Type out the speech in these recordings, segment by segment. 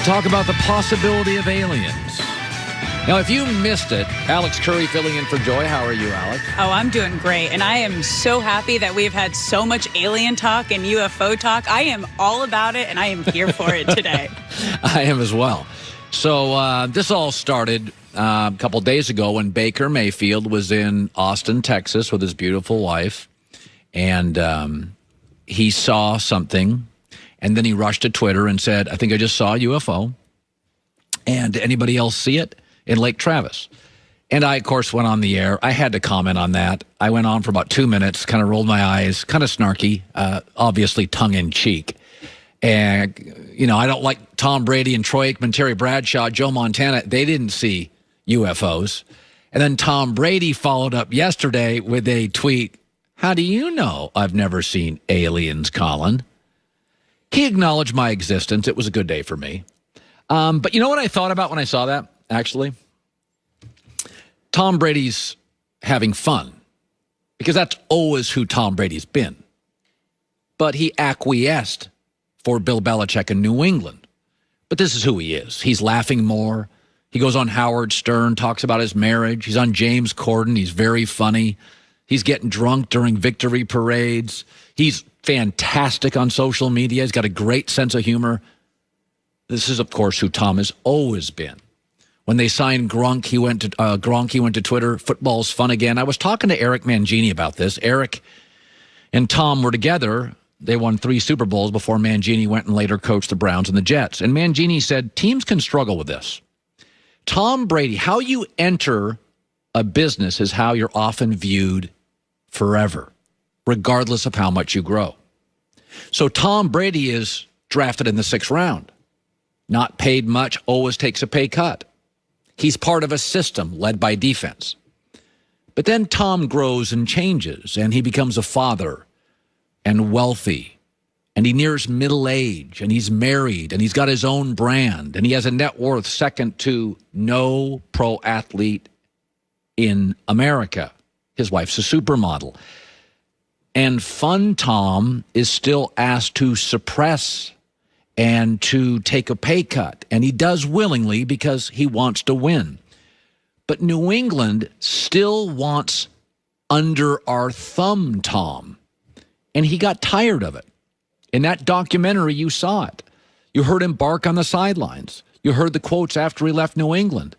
talk about the possibility of aliens. Now, if you missed it, Alex Curry filling in for Joy. How are you, Alex? Oh, I'm doing great. And I am so happy that we've had so much alien talk and UFO talk. I am all about it, and I am here for it today. I am as well. So this all started a couple days ago when Baker Mayfield was in Austin, Texas with his beautiful wife. And he saw something. And then he rushed to Twitter and said, I think I just saw a UFO. And did anybody else see it? In Lake Travis. And I, of course, went on the air. I had to comment on that. I went on for about 2 minutes, kind of rolled my eyes, kind of snarky, obviously tongue-in-cheek. And, you know, I don't like Tom Brady and Troy Aikman, Terry Bradshaw, Joe Montana. They didn't see UFOs. And then Tom Brady followed up yesterday with a tweet, how do you know I've never seen aliens, Colin? He acknowledged my existence. It was a good day for me. But you know what I thought about when I saw that? Actually, Tom Brady's having fun because that's always who Tom Brady's been. But he acquiesced for Bill Belichick in New England. But this is who he is. He's laughing more. He goes on Howard Stern, talks about his marriage. He's on James Corden. He's very funny. He's getting drunk during victory parades. He's fantastic on social media. He's got a great sense of humor. This is, of course, who Tom has always been. When they signed Gronk, he went to Twitter. Football's fun again. I was talking to Eric Mangini about this. Eric and Tom were together. They won 3 Super Bowls before Mangini went and later coached the Browns and the Jets. And Mangini said, teams can struggle with this. Tom Brady, how you enter a business is how you're often viewed forever, regardless of how much you grow. So Tom Brady is drafted in the 6th round. Not paid much, always takes a pay cut. He's part of a system led by defense. But then Tom grows and changes, and he becomes a father and wealthy, and he nears middle age, and he's married, and he's got his own brand, and he has a net worth second to no pro athlete in America. His wife's a supermodel. And Fun Tom is still asked to suppress and to take a pay cut. And he does willingly because he wants to win. But New England still wants under our thumb Tom. And he got tired of it. In that documentary, you saw it. You heard him bark on the sidelines. You heard the quotes after he left New England.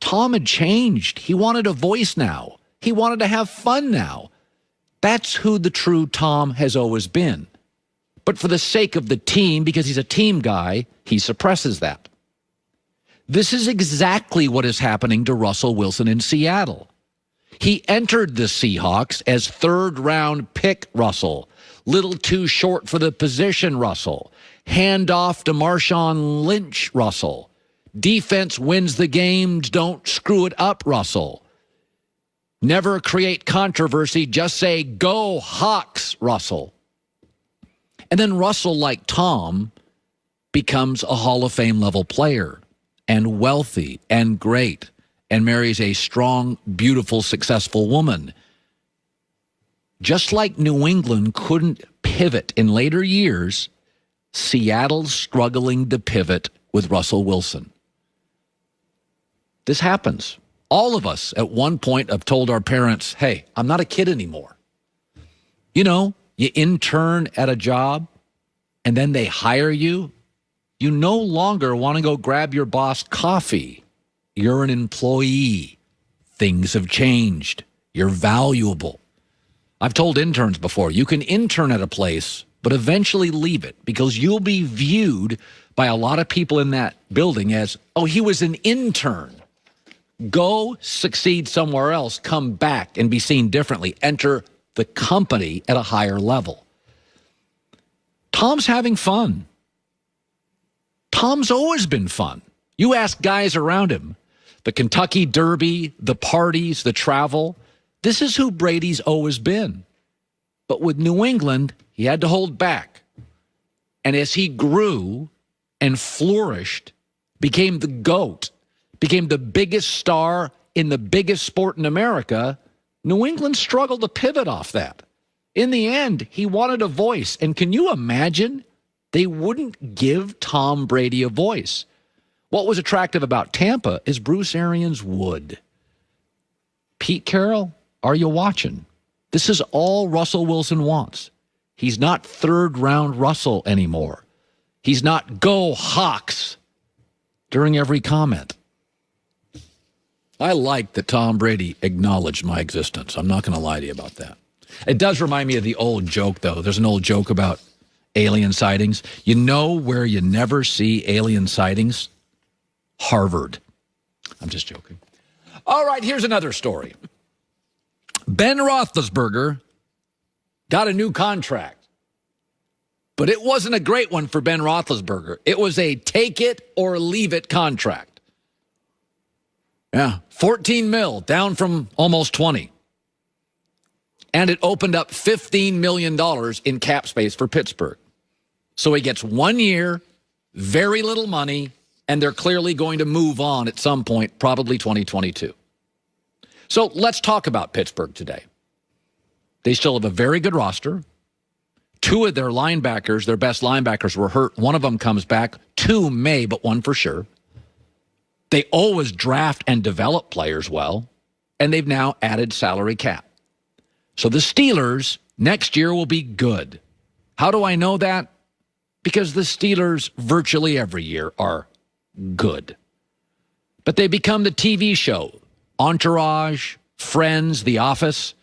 Tom had changed. He wanted a voice now. He wanted to have fun now. That's who the true Tom has always been. But for the sake of the team, because he's a team guy, he suppresses that. This is exactly what is happening to Russell Wilson in Seattle. He entered the Seahawks as 3rd-round pick Russell. Little too short for the position Russell. Handoff to Marshawn Lynch Russell. Defense wins the games, don't screw it up Russell. Never create controversy, just say, go Hawks Russell. And then Russell, like Tom, becomes a Hall of Fame level player and wealthy and great and marries a strong, beautiful, successful woman. Just like New England couldn't pivot in later years, Seattle's struggling to pivot with Russell Wilson. This happens. All of us at one point have told our parents, hey, I'm not a kid anymore. You know, you intern at a job, and then they hire you. You no longer want to go grab your boss coffee. You're an employee. Things have changed. You're valuable. I've told interns before, you can intern at a place, but eventually leave it because you'll be viewed by a lot of people in that building as, oh, he was an intern. Go succeed somewhere else, come back and be seen differently. Enter the company at a higher level. Tom's having fun. Tom's always been fun. You ask guys around him, the Kentucky Derby, the parties, the travel. This is who Brady's always been. But with New England, he had to hold back. And as he grew and flourished, became the GOAT, became the biggest star in the biggest sport in America, New England struggled to pivot off that. In the end, he wanted a voice. And can you imagine They wouldn't give Tom Brady a voice. What was attractive about Tampa is Bruce Arians would. Pete Carroll, are you watching? This is all Russell Wilson wants. He's not third-round Russell anymore. He's not go Hawks during every comment. I like that Tom Brady acknowledged my existence. I'm not going to lie to you about that. It does remind me of the old joke, though. There's an old joke about alien sightings. You know where you never see alien sightings? Harvard. I'm just joking. All right, here's another story. Ben Roethlisberger got a new contract, but it wasn't a great one for Ben Roethlisberger. It was a take it or leave it contract. Yeah, 14 mil, down from almost 20. And it opened up $15 million in cap space for Pittsburgh. So he gets 1 year, very little money, and they're clearly going to move on at some point, probably 2022. So let's talk about Pittsburgh today. They still have a very good roster. Two of their linebackers, their best linebackers, were hurt. One of them comes back. Two may, but one for sure. They always draft and develop players well, and they've now added salary cap. So the Steelers next year will be good. How do I know that? Because the Steelers virtually every year are good. But they become the TV show, Entourage, Friends, The Office,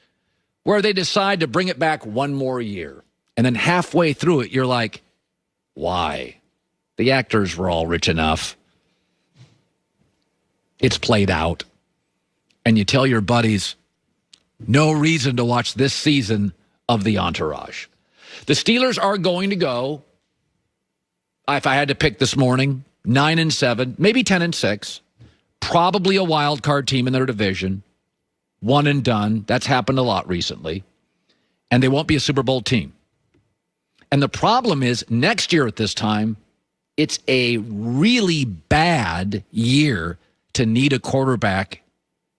where they decide to bring it back one more year. And then halfway through it, you're like, why? The actors were all rich enough. It's played out. And you tell your buddies, no reason to watch this season of The Entourage. The Steelers are going to go, if I had to pick this morning, 9-7, maybe 10-6, probably a wild card team in their division, one and done. That's happened a lot recently. And they won't be a Super Bowl team. And the problem is, next year at this time, it's a really bad year to need a quarterback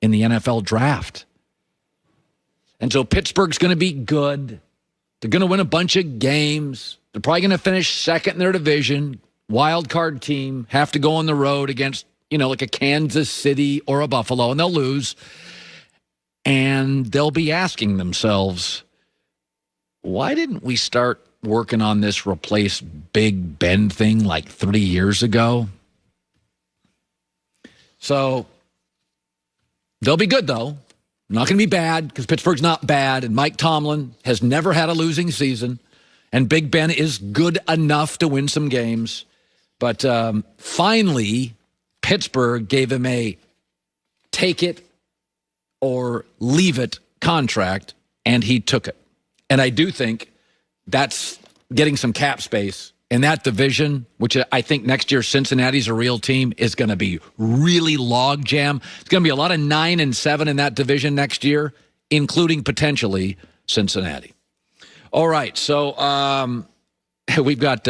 in the NFL draft. And so Pittsburgh's going to be good. They're going to win a bunch of games. They're probably going to finish second in their division. Wild card team, have to go on the road against, like a Kansas City or a Buffalo, and they'll lose. And they'll be asking themselves, why didn't we start working on this replace Big Ben thing like 3 years ago? So they'll be good, though. Not going to be bad because Pittsburgh's not bad, and Mike Tomlin has never had a losing season, and Big Ben is good enough to win some games. But finally, Pittsburgh gave him a take it or leave it contract, and he took it. And I do think that's getting some cap space in that division, which I think next year Cincinnati's a real team, is going to be really log jam. It's going to be a lot of 9-7 in that division next year, including potentially Cincinnati. All right, so we've got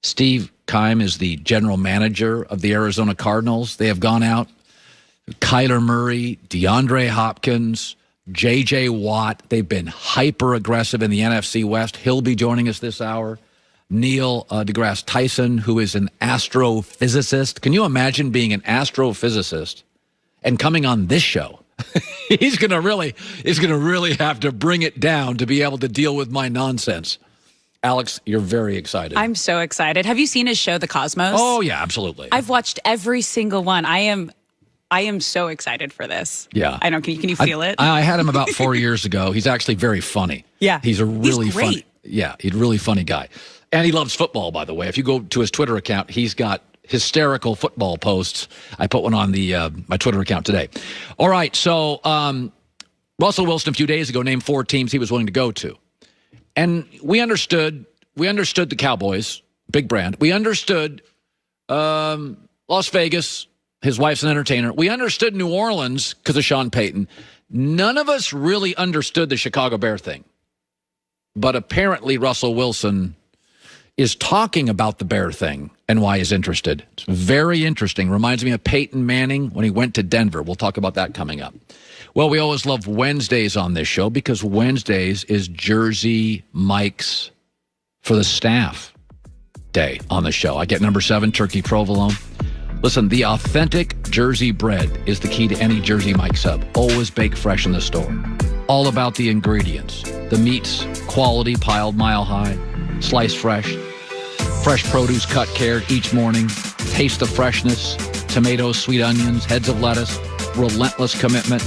Steve Keim is the general manager of the Arizona Cardinals. They have gone out. Kyler Murray, DeAndre Hopkins, J.J. Watt. They've been hyper-aggressive in the NFC West. He'll be joining us this hour. Neil deGrasse Tyson, who is an astrophysicist. Can you imagine being an astrophysicist and coming on this show? He's going to really have to bring it down to be able to deal with my nonsense. Alex, you're very excited. I'm so excited. Have you seen his show, The Cosmos? Oh, yeah, absolutely. I've watched every single one. I am so excited for this. Yeah. I don't. Can you feel it? I had him about 4 years ago. He's actually very funny. Yeah. He's a really great. funny. Yeah, he's a really funny guy. And he loves football, by the way. If you go to his Twitter account, he's got hysterical football posts. I put one on the my Twitter account today. All right, so Russell Wilson a few days ago named 4 teams he was willing to go to. And we understood the Cowboys, big brand. We understood Las Vegas, his wife's an entertainer. We understood New Orleans because of Sean Payton. None of us really understood the Chicago Bear thing. But apparently Russell Wilson is talking about the Bear thing and why he's interested. It's very interesting. Reminds me of Peyton Manning when he went to Denver. We'll talk about that coming up. Well, we always love Wednesdays on this show because Wednesdays is Jersey Mike's for the staff. day on the show. I get number 7, turkey provolone. Listen, the authentic Jersey bread is the key to any Jersey Mike sub. Always baked fresh in the store. All about the ingredients. The meats, quality, piled mile high, sliced fresh. Fresh produce cut cared each morning. Taste the freshness. Tomatoes, sweet onions, heads of lettuce. Relentless commitment.